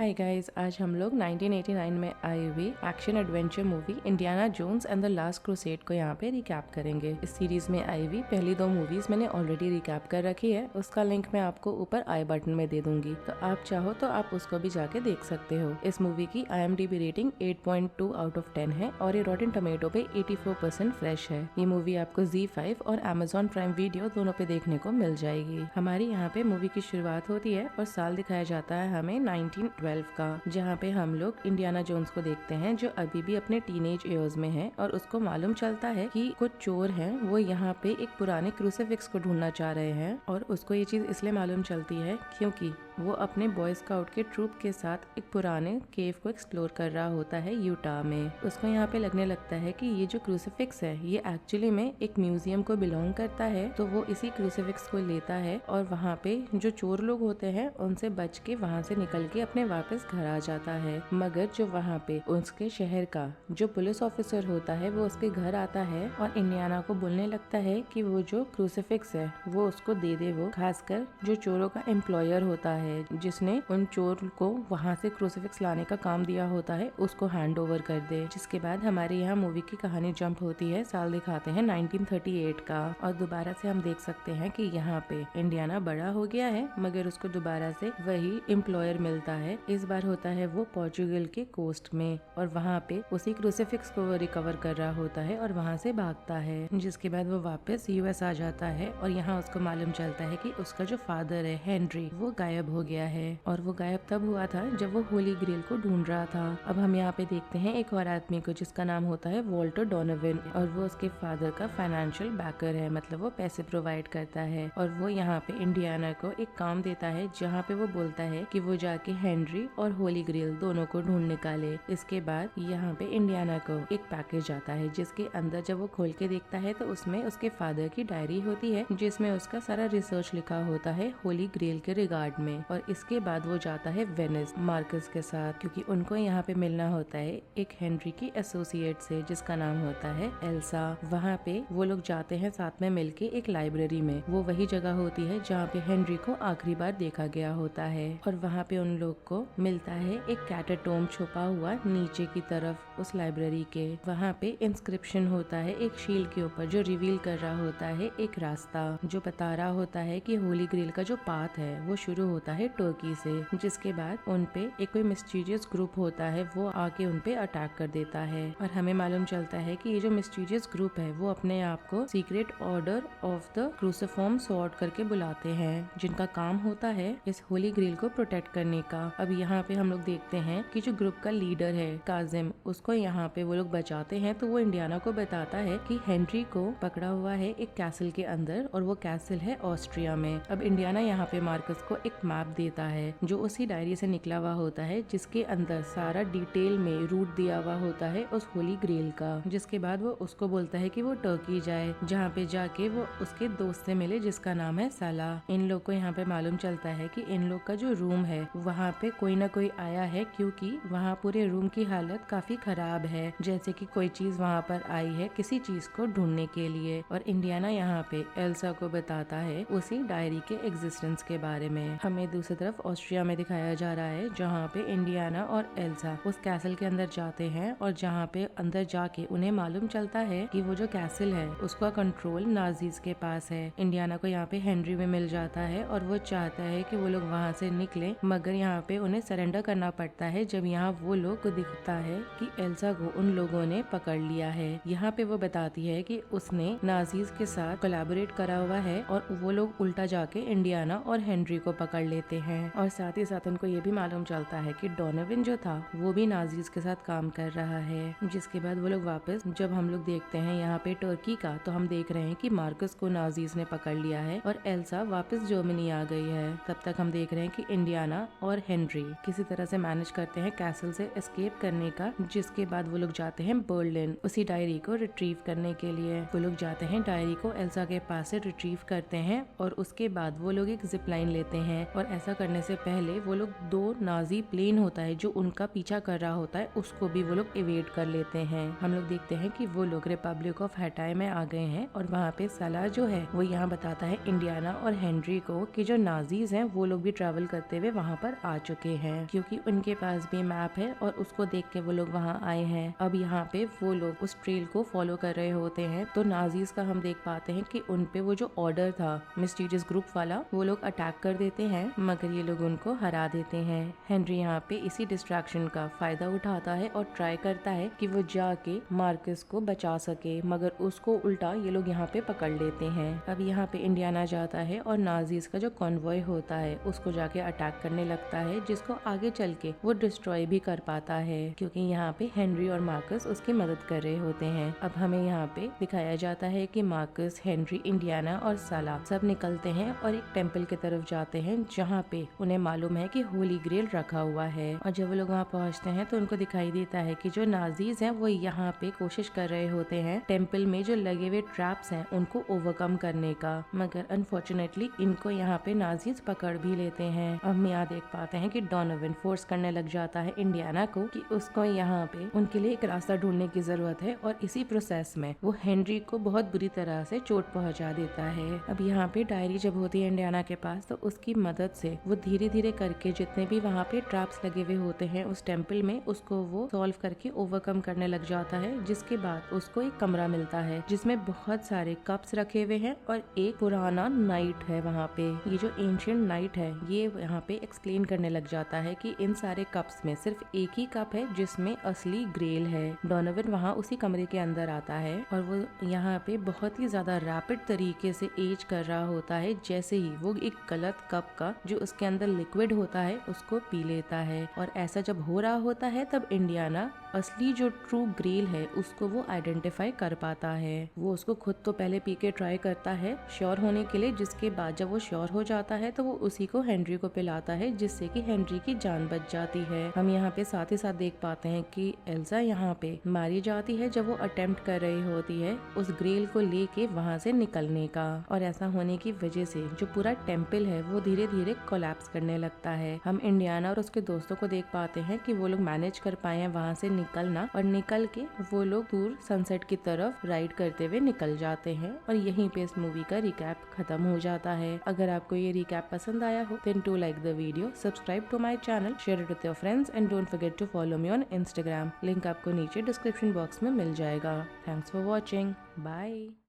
Hi guys, आज हम लोग 1989 में आई हुई action adventure movie Indiana Jones and the last crusade को यहाँ पे रिकैप करेंगे। इस सीरीज में आई हुई पहली 2 मूवीज मैंने ऑलरेडी रिकैप कर रखी है, उसका लिंक मैं आपको ऊपर आई बटन में दे दूंगी, तो आप चाहो तो आप उसको भी जाके देख सकते हो। इस मूवी की IMDb रेटिंग 8.2 आउट ऑफ 10 है और ये रॉटेन टोमेटो पे 84% फ्रेश है। ये मूवी आपको Z5 और Amazon प्राइम वीडियो दोनों पे देखने को मिल जाएगी। हमारी यहाँ पे मूवी की शुरुआत होती है और साल दिखाया जाता है हमें 1912 का, जहाँ पे हम लोग इंडियाना जोन्स को देखते हैं जो अभी भी अपने टीनेज ईयर्स में है और उसको मालूम चलता है कि कुछ चोर हैं, वो यहाँ पे एक पुराने क्रूसीफिक्स को ढूंढना चाह रहे हैं। और उसको ये चीज इसलिए मालूम चलती है क्योंकि वो अपने बॉय स्काउट के ट्रूप के साथ एक पुराने केव को एक्सप्लोर कर रहा होता है यूटा में। उसको यहाँ पे लगने लगता है कि ये जो क्रूसीफिक्स है ये एक्चुअली में एक म्यूजियम को बिलोंग करता है, तो वो इसी क्रूसीफिक्स को लेता है और वहाँ पे जो चोर लोग होते हैं उनसे बच के वहाँ से निकल के अपने वापस घर आ जाता है। मगर जो वहाँ पे उसके शहर का जो पुलिस ऑफिसर होता है वो उसके घर आता है और इंडियाना को बोलने लगता है कि वो जो क्रूसीफिक्स है वो उसको दे दे, वो खासकर जो चोरों का एम्प्लॉयर होता है जिसने उन चोर को वहाँ से क्रूसीफिक्स लाने का काम दिया होता है उसको हैंड ओवर कर दे। जिसके बाद हमारे यहाँ मूवी की कहानी जंप होती है, साल दिखाते हैं 1938 का और दोबारा से हम देख सकते हैं कि यहाँ पे इंडियाना बड़ा हो गया है मगर उसको दोबारा से वही एम्प्लॉयर मिलता है। इस बार होता है वो पोर्चुगल के कोस्ट में और वहाँ पे उसी क्रूसीफिक्स को वो रिकवर कर रहा होता है और वहाँ से भागता है। जिसके बाद वो वापस US आ जाता है और यहाँ उसको मालूम चलता है कि उसका जो फादर है हेनरी वो गायब हो गया है और वो गायब तब हुआ था जब वो होली ग्रेल को ढूंढ रहा था। अब हम यहाँ पे देखते हैं एक और आदमी को जिसका नाम होता है वॉल्टर डोनोवन और वो उसके फादर का फाइनेंशियल बैकर है, मतलब वो पैसे प्रोवाइड करता है और वो यहाँ पे इंडियाना को एक काम देता है जहाँ पे वो बोलता है कि वो जाके हेनरी और होली ग्रेल दोनों को ढूंढ निकाले। इसके बाद यहाँ पे इंडियाना को एक पैकेज आता है जिसके अंदर जब वो खोल के देखता है तो उसमें उसके फादर की डायरी होती है जिसमें उसका सारा रिसर्च लिखा होता है होली ग्रेल के रिगार्ड में। और इसके बाद वो जाता है वेनिस मार्कस के साथ क्योंकि उनको यहाँ पे मिलना होता है एक हेनरी की एसोसिएट से जिसका नाम होता है एल्सा। वहाँ पे वो लोग जाते हैं साथ में मिलके एक लाइब्रेरी में, वो वही जगह होती है जहाँ पे हेनरी को आखिरी बार देखा गया होता है और वहाँ पे उन लोग को मिलता है एक कैटाटोम छुपा हुआ नीचे की तरफ उस लाइब्रेरी के। वहाँ पे इंस्क्रिप्शन होता है एक शील्ड के ऊपर जो रिवील कर रहा होता है एक रास्ता जो बता रहा होता है कि होली ग्रेल का जो पाथ है वो शुरू होता है टर्की से। जिसके बाद उन पे एक कोई मिस्टीरियस ग्रुप होता है वो आके उन पे अटैक कर देता है और हमें मालूम चलता है कि ये जो मिस्टीरियस ग्रुप है वो अपने आप को secret order of the cruciform sort करके बुलाते हैं जिनका काम होता है इस होली ग्रेल को प्रोटेक्ट करने का। अब यहाँ पे हम लोग देखते हैं कि जो ग्रुप का लीडर है काजिम, उसको यहाँ पे वो लोग बचाते हैं तो वो इंडियाना को बताता है कि हेनरी को पकड़ा हुआ है एक कैसल के अंदर और वो कैसल है ऑस्ट्रिया में। अब इंडियाना यहाँ पे मार्कस को एक मैप देता है जो उसी डायरी से निकला हुआ होता है जिसके अंदर सारा डिटेल में रूट दिया हुआ होता है उस होली ग्रेल का। जिसके बाद वो उसको बोलता है कि वो टर्की जाए जहाँ पे जाके वो उसके दोस्त से मिले जिसका नाम है सलाह। इन लोग को यहाँ पे मालूम चलता है कि इन लोग का जो रूम है वहाँ पे कोई ना कोई आया है क्योंकि वहाँ पूरे रूम की हालत काफी खराब है, जैसे कि कोई चीज वहाँ पर आई है किसी चीज को ढूंढने के लिए। और इंडियाना यहाँ पे एल्सा को बताता है उसी डायरी के एग्जिस्टेंस के बारे में। हमें दूसरी तरफ ऑस्ट्रिया में दिखाया जा रहा है जहाँ पे इंडियाना और एल्सा उस कैसल के अंदर जाते हैं और जहाँ पे अंदर जाके उन्हें मालूम चलता है कि वो जो कैसल है उसका कंट्रोल नाजीज के पास है। इंडियाना को यहाँ पे हेनरी में मिल जाता है और वो चाहता है कि वो लोग वहाँ से निकले मगर यहाँ पे उन्हें सरेंडर करना पड़ता है जब यहाँ वो लोग को दिखता है कि एल्सा को उन लोगों ने पकड़ लिया है। यहाँ पे वो बताती है कि उसने नाजीज के साथ कोलैबोरेट करा हुआ है और वो लोग उल्टा जाके इंडियाना और हेनरी को पकड़ लेते हैं। और साथ ही साथ उनको ये भी मालूम चलता है कि डोनोवन जो था वो भी नाजीज के साथ काम कर रहा है। जिसके बाद वो लोग वापस जब हम लोग देखते हैं यहाँ पे टर्की का तो हम देख रहे हैं कि मार्कस को नाजीज ने पकड़ लिया है और एल्सा वापस जर्मनी आ गई है। तब तक हम देख रहे हैं कि इंडियाना और हेनरी किसी तरह से मैनेज करते हैं कैसल से एस्केप करने का। जिसके बाद वो लोग जाते हैं बर्लिन उसी डायरी को रिट्रीव करने के लिए। वो लोग जाते हैं डायरी को एल्सा के पास से रिट्रीव करते हैं और उसके बाद वो लोग एक जिप लाइन लेते हैं और ऐसा करने से पहले वो लोग 2 नाजी प्लेन होता है जो उनका पीछा कर रहा होता है, उसको भी वो लोग इवेड कर लेते हैं। हम लोग देखते हैं कि वो लोग रिपब्लिक ऑफ हैटाई में आ गए हैं और वहाँ पे सलाह जो है वो यहाँ बताता है इंडियाना और हेनरी को कि जो नाजीज हैं वो लोग भी ट्रैवल करते हुए वहाँ पर आ चुके हैं, क्योंकि उनके पास भी मैप है और उसको देख के वो लोग वहाँ आए हैं। अब यहाँ पे वो लोग उस ट्रेल को फॉलो कर रहे होते हैं तो नाजीज का हम देख पाते हैं कि उन पे वो जो ऑर्डर था मिस्टीरियस ग्रुप वाला वो लोग अटैक कर देते हैं, मगर ये लोग उनको हरा देते हैं। हेनरी यहाँ पे इसी डिस्ट्रैक्शन का फायदा उठाता है और ट्राई करता है कि वो जाके मार्कस को बचा सके, मगर उसको उल्टा ये लोग यहाँ पे पकड़ लेते हैं। अब यहाँ पे इंडियाना जाता है और नाजीज का जो कॉन्वॉय होता है उसको जाके अटैक करने लगता है, जिसको आगे चल के वो डिस्ट्रॉय भी कर पाता है, क्योंकि यहाँ पे हेनरी और मार्कस उसकी मदद कर रहे होते हैं। अब हमें यहाँ पे दिखाया जाता है कि मार्कस, हेनरी, इंडियाना और साला सब निकलते हैं और एक टेम्पल की तरफ जाते हैं जहाँ पे उन्हें मालूम है कि होली ग्रेल रखा हुआ है। और जब वो लोग वहाँ पहुँचते हैं तो उनको दिखाई देता है कि जो नाजीज हैं वो यहाँ पे कोशिश कर रहे होते हैं टेम्पल में जो लगे हुए ट्रैप्स हैं उनको ओवरकम करने का, मगर अनफॉर्चुनेटली इनको यहाँ पे नाजीज पकड़ भी लेते हैं। अब हम यहाँ देख पाते हैं कि डोनोवन फोर्स करने लग जाता है इंडियाना को कि उसको यहाँ पे उनके लिए एक रास्ता ढूंढने की जरूरत है, और इसी प्रोसेस में वो हेनरी को बहुत बुरी तरह से चोट पहुंचा देता है। अब यहाँ पे डायरी जब होती है इंडियाना के पास तो उसकी मदद से वो धीरे धीरे करके जितने भी वहाँ पे ट्रैप्स लगे हुए होते हैं उस टेम्पल में उसको वो सॉल्व करके ओवरकम करने लग जाता है, जिसके बाद उसको एक कमरा मिलता है जिसमें बहुत सारे कप्स रखे हुए हैं और एक पुराना नाइट है वहाँ पे। ये जो एंशिएंट नाइट है ये यहाँ पे एक्सप्लेन करने लग जाता है कि इन सारे कप्स में सिर्फ एक ही कप है जिसमें असली ग्रेल है। डोनोवन वहाँ उसी कमरे के अंदर आता है और वो यहाँ पे बहुत ही ज्यादा रैपिड तरीके से एज कर रहा होता है, जैसे ही वो एक गलत कप का जो उसके अंदर लिक्विड होता है उसको पी लेता है। और ऐसा जब हो रहा होता है तब इंडियाना असली जो ट्रू ग्रेल है उसको वो आइडेंटिफाई कर पाता है। वो उसको खुद तो पहले पी के ट्राई करता है श्योर होने के लिए, जिसके बाद जब वो श्योर हो जाता है तो वो उसी को हेनरी को पिलाता है, जिससे कि हेनरी की जान बच जाती है। हम यहाँ पे साथ ही साथ देख पाते हैं कि एल्सा यहाँ पे मारी जाती है जब वो अटेम्प्ट कर रही होती है उस ग्रेल को लेके वहाँ से निकलने का, और ऐसा होने की वजह से जो पूरा टेम्पल है वो धीरे धीरे कोलैप्स करने लगता है। हम इंडियाना और उसके दोस्तों को देख पाते हैं कि वो लोग मैनेज कर पाए हैं वहाँ से निकलना, और निकल के वो लोग दूर सनसेट की तरफ राइड करते हुए निकल जाते हैं। और यहीं पे इस मूवी का रिकैप खत्म हो जाता है। अगर आपको ये रिकैप पसंद आया हो then to like the video, subscribe to my channel, share it with your friends and don't forget to follow me on Instagram. Link आपको नीचे डिस्क्रिप्शन बॉक्स में मिल जाएगा। Thanks for watching, bye.